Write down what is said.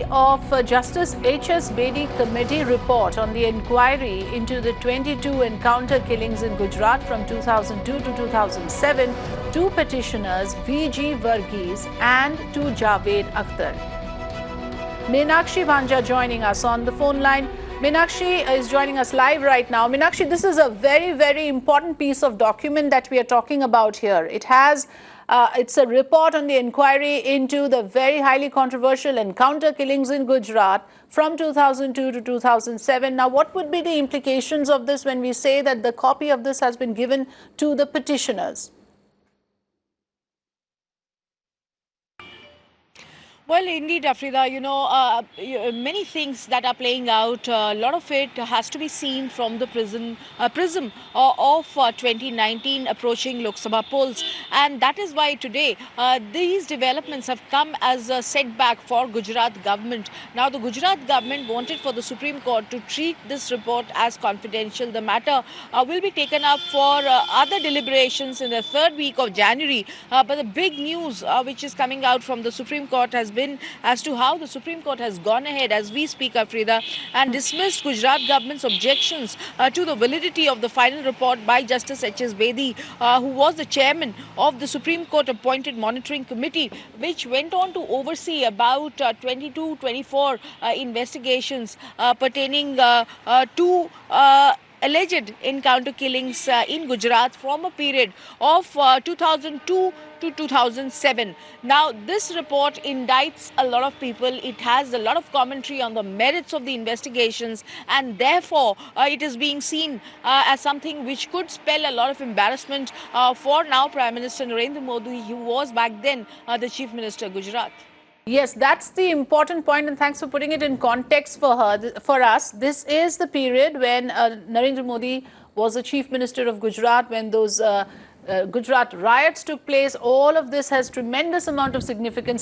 Of Justice H.S. Bedi Committee report on the inquiry into the 22 encounter killings in Gujarat from 2002 to 2007, two petitioners V.G. Varghese and to Javed Akhtar. Meenakshi Bhanja joining us on the phone line. Meenakshi is joining us live right now. Meenakshi, this is a very, very important piece of document that we are talking about here. It's a report on the inquiry into the very highly controversial encounter killings in Gujarat from 2002 to 2007. Now, what would be the implications of this when we say that the copy of this has been given to the petitioners? Well, indeed, Afrida, many things that are playing out, a lot of it has to be seen from the prism of 2019 approaching Lok Sabha polls. And that is why today these developments have come as a setback for Gujarat government. Now, the Gujarat government wanted for the Supreme Court to treat this report as confidential. The matter will be taken up for other deliberations in the third week of January. But the big news which is coming out from the Supreme Court has been as to how the Supreme Court has gone ahead as we speak, Afrida, and dismissed Gujarat government's objections to the validity of the final report by Justice H.S. Bedi, who was the chairman of the Supreme Court appointed monitoring committee, which went on to oversee about 24 investigations pertaining to alleged encounter killings in Gujarat from a period of 2002 to 2007. Now, this report indicts a lot of people. It has a lot of commentary on the merits of the investigations, and therefore it is being seen as something which could spell a lot of embarrassment for now Prime Minister Narendra Modi, who was back then the Chief Minister of Gujarat. Yes, that's the important point, and thanks for putting it in context for us. This is the period when Narendra Modi was the Chief Minister of Gujarat, when those Gujarat riots took place. All of this has tremendous amount of significance.